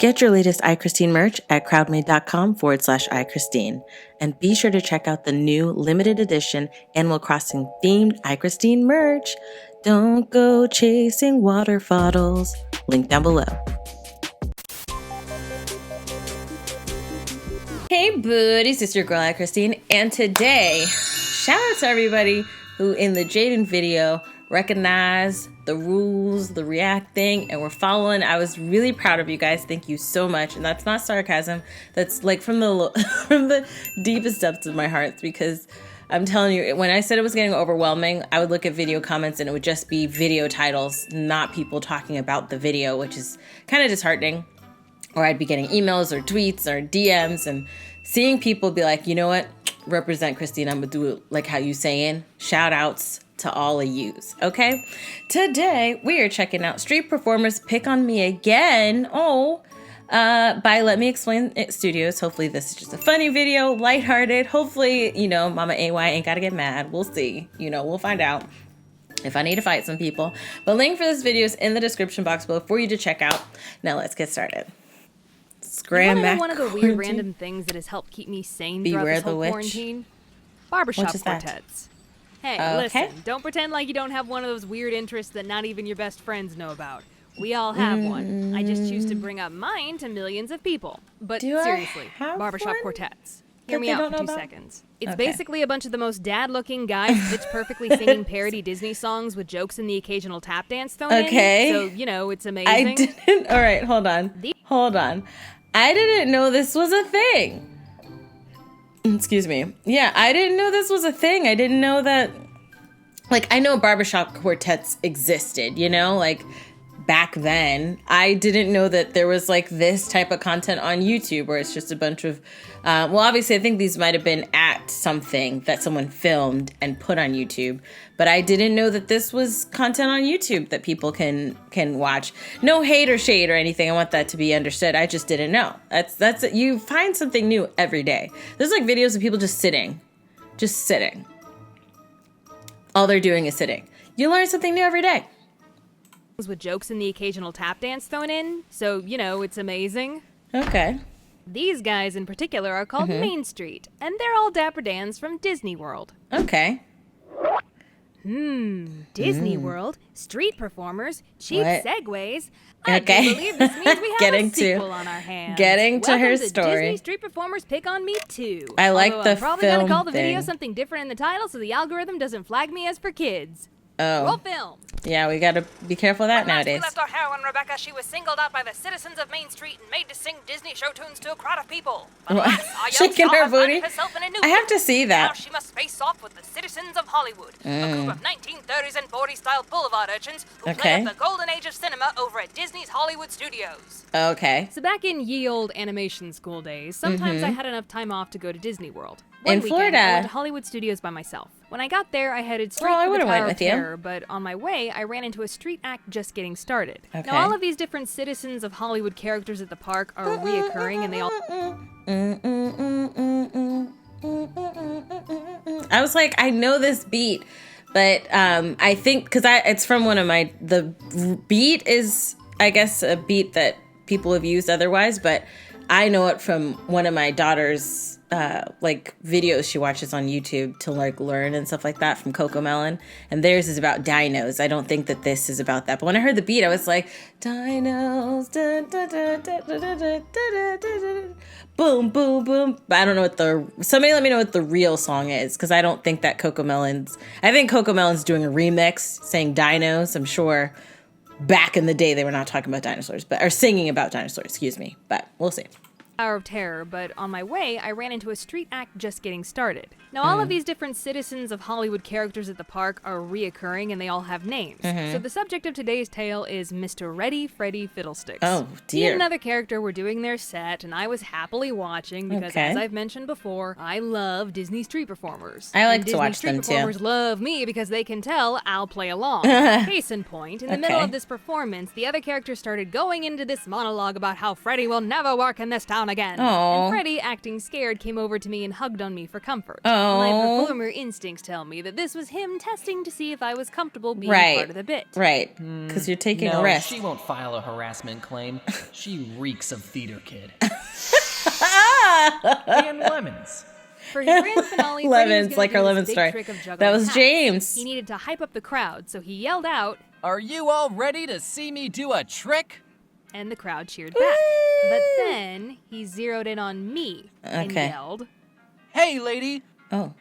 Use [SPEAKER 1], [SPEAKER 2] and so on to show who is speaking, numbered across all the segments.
[SPEAKER 1] Get your latest AyChristene merch at crowdmade.com/AyChristene. And be sure to check out the new limited edition Animal Crossing themed AyChristene merch. Don't go chasing water bottles. Link down below. Hey buddies, it's your girl AyChristene, and today, shout out to everybody who in the Jaden video recognized the rules, the reacting, and we're following. I was really proud of you guys. Thank you so much. And that's not sarcasm. That's like from the deepest depths of my heart, because I'm telling you, when I said it was getting overwhelming, I would look at video comments and it would just be video titles, not people talking about the video, which is kind of disheartening. Or I'd be getting emails or tweets or DMs and seeing people be like, you know what, represent Christine, I'm gonna do it like how you saying. Shout outs to all of yous, okay? Today, we are checking out Street Performers Pick on Me Again, by Let Me Explain It Studios. Hopefully this is just a funny video, lighthearted. Hopefully, you know, Mama AY ain't gotta get mad. We'll see, you know, we'll find out if I need to fight some people. But link for this video is in the description box below for you to check out. Now let's get started.
[SPEAKER 2] One of the weird random things that has helped keep me sane throughout this whole quarantine? Barbershop quartets. Hey, listen, don't pretend like you don't have one of those weird interests that not even your best friends know about. We all have one. I just choose to bring up mine to millions of people. But seriously, barbershop quartets. Hear me out for 2 seconds. It's basically a bunch of the most dad-looking guys pitch perfectly singing parody Disney songs with jokes and the occasional tap dance thrown in. So, you know, it's amazing.
[SPEAKER 1] All right, hold on. I didn't know this was a thing. Excuse me. Yeah, I didn't know this was a thing. I didn't know that, like, I know barbershop quartets existed, you know, like, back then. I didn't know that there was, like, this type of content on YouTube where it's just a bunch of, well, obviously, I think these might have been at something that someone filmed and put on YouTube, but I didn't know that this was content on YouTube that people can watch. No hate or shade or anything. I want that to be understood. I just didn't know. That's you find something new every day. There's like videos of people just sitting. All they're doing is sitting. You learn something new every day.
[SPEAKER 2] With jokes and the occasional tap dance thrown in, so, you know, it's amazing.
[SPEAKER 1] Okay.
[SPEAKER 2] These guys in particular are called Main Street, and they're all Dapper Dans from Disney World.
[SPEAKER 1] Okay.
[SPEAKER 2] Disney World, street performers, cheap segues. I can't believe this means we have a sequel on our hands.
[SPEAKER 1] Getting to her
[SPEAKER 2] story.
[SPEAKER 1] Disney
[SPEAKER 2] Street Performers Pick on Me too.
[SPEAKER 1] I like the film thing. I'm
[SPEAKER 2] probably gonna call the video something different in the title so the algorithm doesn't flag me as for kids.
[SPEAKER 1] Oh.
[SPEAKER 2] Roll film.
[SPEAKER 1] Yeah, we gotta be careful of that nowadays.
[SPEAKER 3] We left our heroine Rebecca, she was singled out by the citizens of Main Street and made to sing Disney show tunes to a crowd of people. But alas, our young
[SPEAKER 1] Shaking
[SPEAKER 3] star
[SPEAKER 1] her
[SPEAKER 3] has landed
[SPEAKER 1] booty.
[SPEAKER 3] herself in a new
[SPEAKER 1] I have to see that.
[SPEAKER 3] Now she must face off with the citizens of Hollywood, a group of 1930s and 40s style boulevard urchins who play up the golden age of cinema over at Disney's Hollywood studios.
[SPEAKER 1] Okay.
[SPEAKER 2] So back in ye old animation school days, sometimes I had enough time off to go to Disney World.
[SPEAKER 1] In
[SPEAKER 2] One
[SPEAKER 1] Florida.
[SPEAKER 2] weekend, I went to Hollywood Studios by myself. When I got there, I headed straight for the Tower of Terror, but on my way, I ran into a street act just getting started.
[SPEAKER 1] Okay.
[SPEAKER 2] Now, all of these different citizens of Hollywood characters at the park are reoccurring, and they all...
[SPEAKER 1] I was like, I know this beat, but I think, because it's from one of my, the beat is, I guess, a beat that people have used otherwise, but I know it from one of my daughter's like videos she watches on YouTube to like learn and stuff like that from Cocomelon, and theirs is about dinos. I don't think that this is about that, but when I heard the beat I was like, dinos, da, da, da, da, da, da, da, da, da, boom boom boom. But I don't know what somebody let me know what the real song is, because I don't think that I think Cocomelon's doing a remix saying dinos. I'm sure back in the day they were not talking about dinosaurs, or singing about dinosaurs, excuse me, but we'll see.
[SPEAKER 2] Tower of Terror, but on my way, I ran into a street act just getting started. Now, all of these different citizens of Hollywood characters at the park are reoccurring, and they all have names. So the subject of today's tale is Mr. Ready Freddy Fiddlesticks.
[SPEAKER 1] Oh, dear.
[SPEAKER 2] He and another character were doing their set, and I was happily watching because, as I've mentioned before, I love Disney street performers.
[SPEAKER 1] I like to watch them, too.
[SPEAKER 2] Disney street performers love me because they can tell I'll play along. Case in point, in the middle of this performance, the other character started going into this monologue about how Freddy will never work in this town again.
[SPEAKER 1] Oh.
[SPEAKER 2] And Freddy, acting scared, came over to me and hugged on me for comfort.
[SPEAKER 1] Oh.
[SPEAKER 2] My performer instincts tell me that this was him testing to see if I was comfortable being part of the bit.
[SPEAKER 1] Right, because you're taking a risk.
[SPEAKER 4] She won't file a harassment claim. She reeks of theater kid. And lemons.
[SPEAKER 2] For his grand finale,
[SPEAKER 1] Lemons, like our lemon
[SPEAKER 2] big
[SPEAKER 1] story.
[SPEAKER 2] trick of juggling
[SPEAKER 1] That was
[SPEAKER 2] hats.
[SPEAKER 1] James.
[SPEAKER 2] He needed to hype up the crowd, so he yelled out,
[SPEAKER 4] Are you all ready to see me do a trick?
[SPEAKER 2] and the crowd cheered back. But then he zeroed in on me and yelled,
[SPEAKER 4] Hey, lady.
[SPEAKER 1] Oh.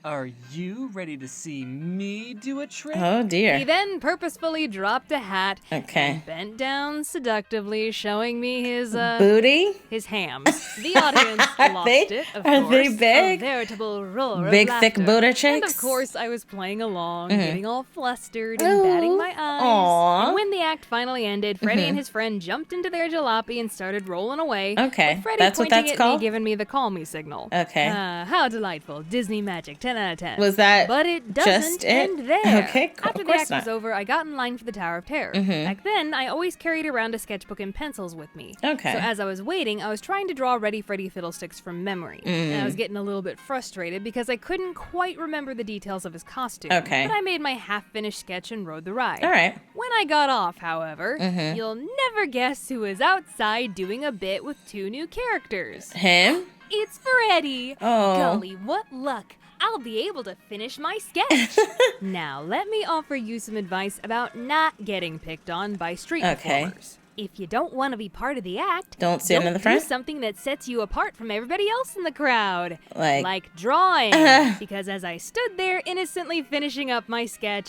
[SPEAKER 4] Are you ready to see me do a trick?
[SPEAKER 1] Oh, dear.
[SPEAKER 2] He then purposefully dropped a hat and bent down seductively, showing me his
[SPEAKER 1] booty?
[SPEAKER 2] His hams. The audience lost it, of course.
[SPEAKER 1] Are they big?
[SPEAKER 2] A veritable roar of
[SPEAKER 1] Big,
[SPEAKER 2] laughter.
[SPEAKER 1] thick booty cheeks?
[SPEAKER 2] And of course, I was playing along, getting all flustered and batting my eyes. And when the act finally ended, Freddy and his friend jumped into their jalopy and started rolling away.
[SPEAKER 1] Okay,
[SPEAKER 2] with Freddy
[SPEAKER 1] that's what
[SPEAKER 2] pointing
[SPEAKER 1] that's
[SPEAKER 2] at
[SPEAKER 1] called?
[SPEAKER 2] me, giving me the call me signal.
[SPEAKER 1] Okay.
[SPEAKER 2] How delightful. Disney magic. 10 out of 10.
[SPEAKER 1] Was that
[SPEAKER 2] But it
[SPEAKER 1] just
[SPEAKER 2] doesn't
[SPEAKER 1] it?
[SPEAKER 2] end there.
[SPEAKER 1] Okay, cool.
[SPEAKER 2] After
[SPEAKER 1] Of
[SPEAKER 2] the
[SPEAKER 1] course
[SPEAKER 2] act
[SPEAKER 1] not.
[SPEAKER 2] was over, I got in line for the Tower of Terror. Back then, I always carried around a sketchbook and pencils with me.
[SPEAKER 1] Okay.
[SPEAKER 2] So as I was waiting, I was trying to draw Ready Freddy Fiddlesticks from memory. And I was getting a little bit frustrated because I couldn't quite remember the details of his costume.
[SPEAKER 1] Okay.
[SPEAKER 2] But I made my half-finished sketch and rode the ride.
[SPEAKER 1] All right.
[SPEAKER 2] When I got off, however, you'll never guess who was outside doing a bit with two new characters.
[SPEAKER 1] Him?
[SPEAKER 2] It's Freddy.
[SPEAKER 1] Oh.
[SPEAKER 2] Golly, what luck. I'll be able to finish my sketch. Now, let me offer you some advice about not getting picked on by street performers. If you don't want to be part of the act,
[SPEAKER 1] Don't stand in the front?
[SPEAKER 2] do something that sets you apart from everybody else in the crowd.
[SPEAKER 1] Like
[SPEAKER 2] drawing. Because as I stood there innocently finishing up my sketch,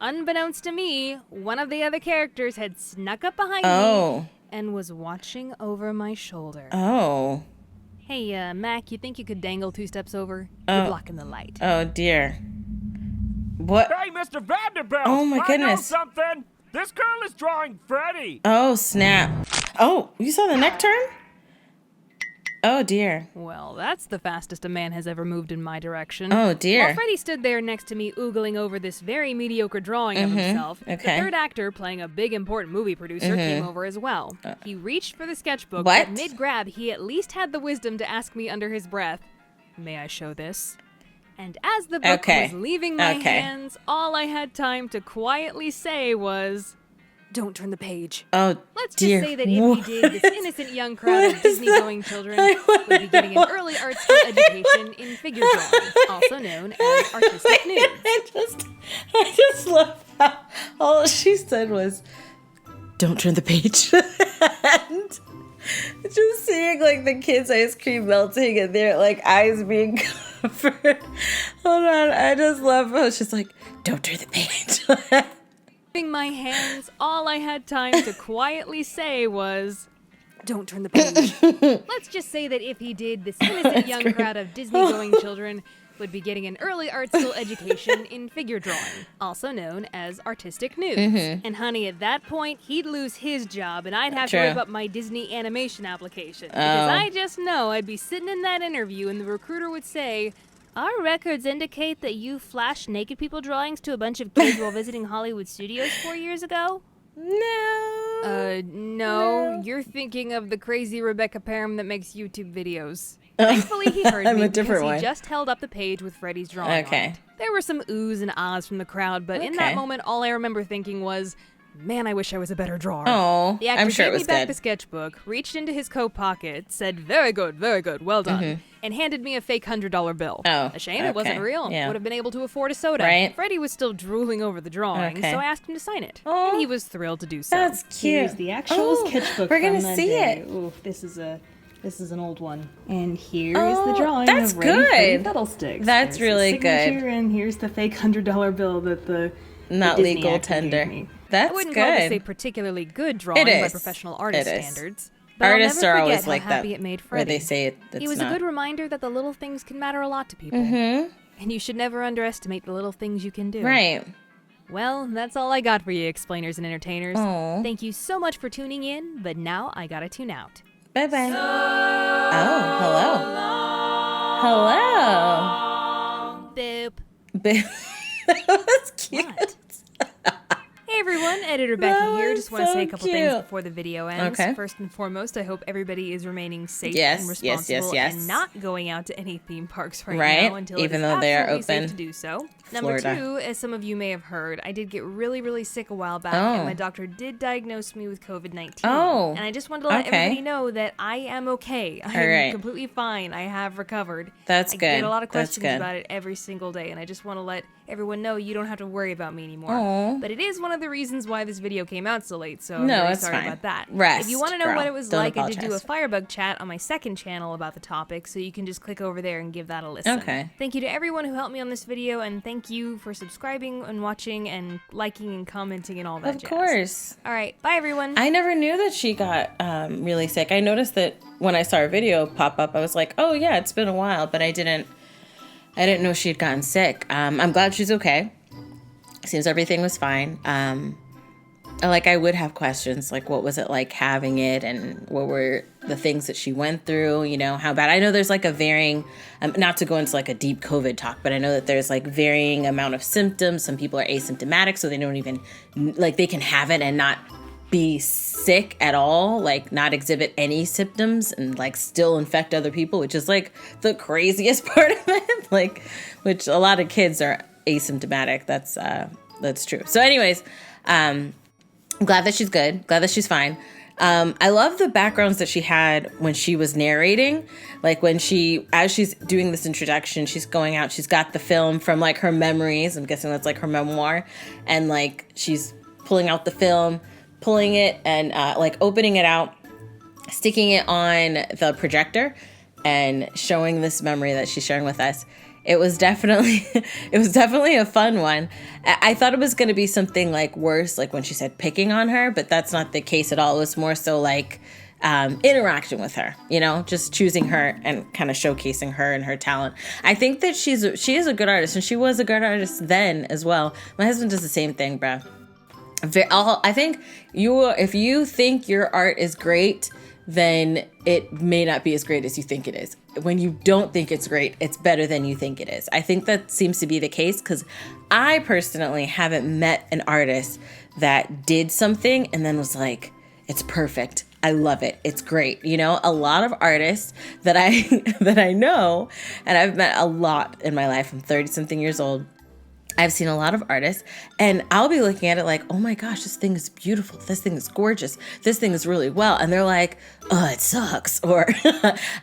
[SPEAKER 2] unbeknownst to me, one of the other characters had snuck up behind me and was watching over my shoulder.
[SPEAKER 1] Oh.
[SPEAKER 2] Hey, Mac, you think you could dangle 2 steps over? You're blocking the light.
[SPEAKER 1] Oh, dear. What?
[SPEAKER 5] Hey, Mr. Vanderbilt!
[SPEAKER 1] Oh, my goodness.
[SPEAKER 5] I know something! This girl is drawing Freddy!
[SPEAKER 1] Oh, snap. Oh, you saw the neck turn? Oh, dear.
[SPEAKER 2] Well, that's the fastest a man has ever moved in my direction.
[SPEAKER 1] Oh, dear.
[SPEAKER 2] While Freddy stood there next to me oogling over this very mediocre drawing of himself, the third actor, playing a big important movie producer, came over as well. He reached for the sketchbook, but mid-grab, he at least had the wisdom to ask me under his breath, "May I show this?" And as the book was leaving my hands, all I had time to quietly say was, "Don't turn the page."
[SPEAKER 1] Oh,
[SPEAKER 2] Let's
[SPEAKER 1] dear.
[SPEAKER 2] just say that if he did, this innocent young crowd of Disney-going children would be getting an early art school education in figure drawing, also known as artistic nudes.
[SPEAKER 1] I just love how all she said was, "Don't turn the page." And just seeing like the kids' ice cream melting and their like eyes being covered. Hold on, I just love how she's like, "Don't turn the page."
[SPEAKER 2] My hands, all I had time to quietly say was, "Don't turn the page." Let's just say that if he did, this innocent young crowd of Disney-going children would be getting an early art school education in figure drawing, also known as artistic nudes. And honey, at that point, he'd lose his job and I'd have to whip up my Disney animation application. Because I just know I'd be sitting in that interview and the recruiter would say, "Our records indicate that you flashed naked people drawings to a bunch of kids while visiting Hollywood studios 4 years ago?" No. You're thinking of the crazy Rebecca Parham that makes YouTube videos. Thankfully, he heard me because he just held up the page with Freddy's drawing on it. There were some oohs and ahs from the crowd, but in that moment, all I remember thinking was, "Man, I wish I was a better drawer."
[SPEAKER 1] Oh,
[SPEAKER 2] the actor
[SPEAKER 1] I'm sure
[SPEAKER 2] gave
[SPEAKER 1] it was
[SPEAKER 2] me back
[SPEAKER 1] good.
[SPEAKER 2] the sketchbook, reached into his coat pocket, said, very good, well done," and handed me a fake $100 bill. A shame it wasn't real. Would have been able to afford a soda.
[SPEAKER 1] Right.
[SPEAKER 2] Freddie was still drooling over the drawing, so I asked him to sign it,
[SPEAKER 1] Oh,
[SPEAKER 2] and he was thrilled to do so.
[SPEAKER 1] That's cute.
[SPEAKER 6] Here's the actual sketchbook.
[SPEAKER 1] We're gonna
[SPEAKER 6] from that
[SPEAKER 1] see
[SPEAKER 6] day.
[SPEAKER 1] it.
[SPEAKER 6] Ooh, this is an old one. And here is the drawing
[SPEAKER 1] that's
[SPEAKER 6] of Ready Freddy
[SPEAKER 1] good.
[SPEAKER 6] Fiddlesticks.
[SPEAKER 1] That's
[SPEAKER 6] There's
[SPEAKER 1] really
[SPEAKER 6] his signature,
[SPEAKER 1] good.
[SPEAKER 6] And here's the fake $100 bill that the
[SPEAKER 1] Not
[SPEAKER 6] Disney
[SPEAKER 1] legal
[SPEAKER 6] actor gave
[SPEAKER 1] tender.
[SPEAKER 6] me.
[SPEAKER 1] That's
[SPEAKER 2] I wouldn't call this a
[SPEAKER 1] good.
[SPEAKER 2] particularly good drawing by
[SPEAKER 1] is.
[SPEAKER 2] professional artist
[SPEAKER 1] It is.
[SPEAKER 2] standards. But I'll
[SPEAKER 1] Artists
[SPEAKER 2] never
[SPEAKER 1] are
[SPEAKER 2] forget
[SPEAKER 1] always
[SPEAKER 2] how
[SPEAKER 1] like that,
[SPEAKER 2] happy it made
[SPEAKER 1] where
[SPEAKER 2] Freddie.
[SPEAKER 1] they say it's
[SPEAKER 2] It was
[SPEAKER 1] not.
[SPEAKER 2] a good reminder that the little things can matter a lot to people. And you should never underestimate the little things you can do.
[SPEAKER 1] Right.
[SPEAKER 2] Well, that's all I got for you, explainers and entertainers.
[SPEAKER 1] Aw.
[SPEAKER 2] Thank you so much for tuning in, but now I gotta tune out.
[SPEAKER 1] Bye-bye. Oh, hello.
[SPEAKER 2] Boop.
[SPEAKER 1] That was cute.
[SPEAKER 2] What? Hey everyone, Editor Becky here. Just want to say a couple
[SPEAKER 1] cute.
[SPEAKER 2] things before the video ends.
[SPEAKER 1] Okay.
[SPEAKER 2] First and foremost, I hope everybody is remaining safe
[SPEAKER 1] Yes,
[SPEAKER 2] and
[SPEAKER 1] yes,
[SPEAKER 2] responsible
[SPEAKER 1] yes.
[SPEAKER 2] and not going out to any theme parks right
[SPEAKER 1] Right,
[SPEAKER 2] now until
[SPEAKER 1] even
[SPEAKER 2] it is
[SPEAKER 1] though they are
[SPEAKER 2] absolutely
[SPEAKER 1] open.
[SPEAKER 2] safe to do so.
[SPEAKER 1] Florida.
[SPEAKER 2] Number two, as some of you may have heard, I did get really, really sick a while back,
[SPEAKER 1] Oh.
[SPEAKER 2] and my doctor did diagnose me with COVID-19.
[SPEAKER 1] Oh,
[SPEAKER 2] And I just wanted to let
[SPEAKER 1] okay.
[SPEAKER 2] everybody know that I am okay. I am
[SPEAKER 1] right.
[SPEAKER 2] completely fine. I have recovered.
[SPEAKER 1] That's
[SPEAKER 2] I
[SPEAKER 1] good.
[SPEAKER 2] get a lot of
[SPEAKER 1] That's
[SPEAKER 2] questions
[SPEAKER 1] good.
[SPEAKER 2] about it every single day, and I just want to let everyone know you don't have to worry about me anymore.
[SPEAKER 1] Aw.
[SPEAKER 2] But it is one of the reasons why this video came out so late, so I'm
[SPEAKER 1] No,
[SPEAKER 2] very
[SPEAKER 1] it's
[SPEAKER 2] sorry
[SPEAKER 1] fine.
[SPEAKER 2] about that.
[SPEAKER 1] Rest,
[SPEAKER 2] if you want to know
[SPEAKER 1] girl.
[SPEAKER 2] what it was
[SPEAKER 1] Don't
[SPEAKER 2] like, I did do a
[SPEAKER 1] apologize.
[SPEAKER 2] Firebug chat on my second channel about the topic, so you can just click over there and give that a listen.
[SPEAKER 1] Okay.
[SPEAKER 2] Thank you to everyone who helped me on this video, and thank you for subscribing and watching and liking and commenting and all that
[SPEAKER 1] Of
[SPEAKER 2] jazz.
[SPEAKER 1] course.
[SPEAKER 2] All right, bye everyone.
[SPEAKER 1] I never knew that she got really sick. I noticed that when I saw her video pop up, I was like, oh yeah, it's been a while, but I didn't know she had gotten sick. I'm glad she's okay. Seems everything was fine. I would have questions, like what was it like having it, and what were the things that she went through, you know, how bad. I know there's like a varying, not to go into like a deep COVID talk, but I know that there's like varying amount of symptoms. Some people are asymptomatic, so they don't even, like they can have it and not be sick at all, like not exhibit any symptoms and like still infect other people, which is like the craziest part of it, like, which a lot of kids are asymptomatic. That's true. So anyways, I'm glad that she's good. Glad that she's fine. I love the backgrounds that she had when she was narrating. Like when as she's doing this introduction, she's going out, she's got the film from like her memories. I'm guessing that's like her memoir. And like, she's pulling out the film, pulling it and like opening it out, sticking it on the projector and showing this memory that she's sharing with us. It was definitely a fun one. I thought it was going to be something like worse, like when she said picking on her, but that's not the case at all. It was more so like interaction with her, you know, just choosing her and kind of showcasing her and her talent. I think that she is a good artist, and she was a good artist then as well. My husband does the same thing, bro. I think if you think your art is great, then it may not be as great as you think it is. When you don't think it's great, it's better than you think it is. I think that seems to be the case because I personally haven't met an artist that did something and then was like, it's perfect. I love it. It's great. You know, a lot of artists that I know, and I've met a lot in my life. I'm 30 something years old. I've seen a lot of artists, and I'll be looking at it like, oh my gosh, this thing is beautiful. This thing is gorgeous. This thing is really well. And they're like, oh, it sucks. Or,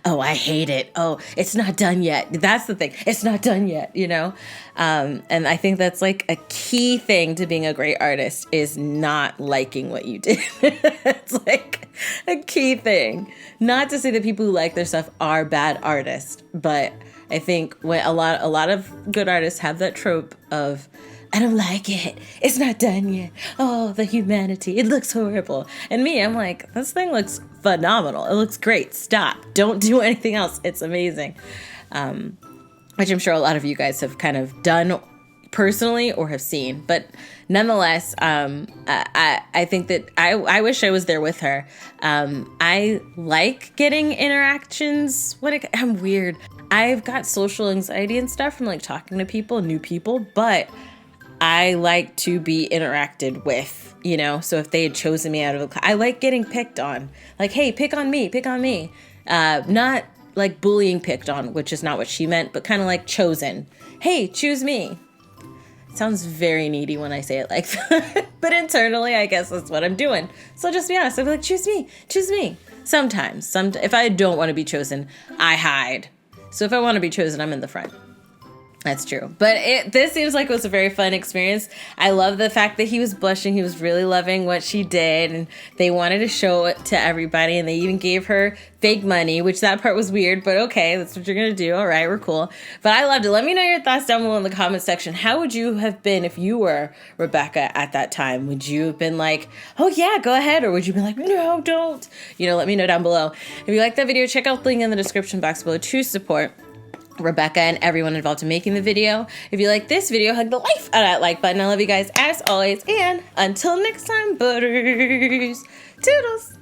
[SPEAKER 1] oh, I hate it. Oh, it's not done yet. That's the thing. It's not done yet, you know? And I think that's like a key thing to being a great artist is not liking what you did. It's like a key thing. Not to say that people who like their stuff are bad artists, but I think when a lot of good artists have that trope of, I don't like it. It's not done yet. Oh, the humanity. It looks horrible. And me, I'm like, this thing looks phenomenal. It looks great. Stop. Don't do anything else. It's amazing. Which I'm sure a lot of you guys have kind of done personally or have seen. But nonetheless, I think that I wish I was there with her. I like getting interactions. I'm weird. I've got social anxiety and stuff from like talking to people, new people, but I like to be interacted with, you know? So if they had chosen me out of a class, I like getting picked on. Like, hey, pick on me. Not like bullying picked on, which is not what she meant, but kind of like chosen. Hey, choose me. Sounds very needy when I say it like that. But internally, I guess that's what I'm doing. So just be honest. I'll be like, choose me. Sometimes. If I don't want to be chosen, I hide. So if I want to be chosen, I'm in the front. That's true. But this seems like it was a very fun experience. I love the fact that he was blushing. He was really loving what she did. And they wanted to show it to everybody. And they even gave her fake money, which that part was weird. But okay, that's what you're going to do. All right, we're cool. But I loved it. Let me know your thoughts down below in the comment section. How would you have been if you were Rebecca at that time? Would you have been like, oh yeah, go ahead? Or would you be like, no, don't? You know, let me know down below. If you liked that video, check out the link in the description box below to support Rebecca and everyone involved in making the video. If you like this video, hug the life out of that like button. I love you guys as always. And until next time, butters. Toodles.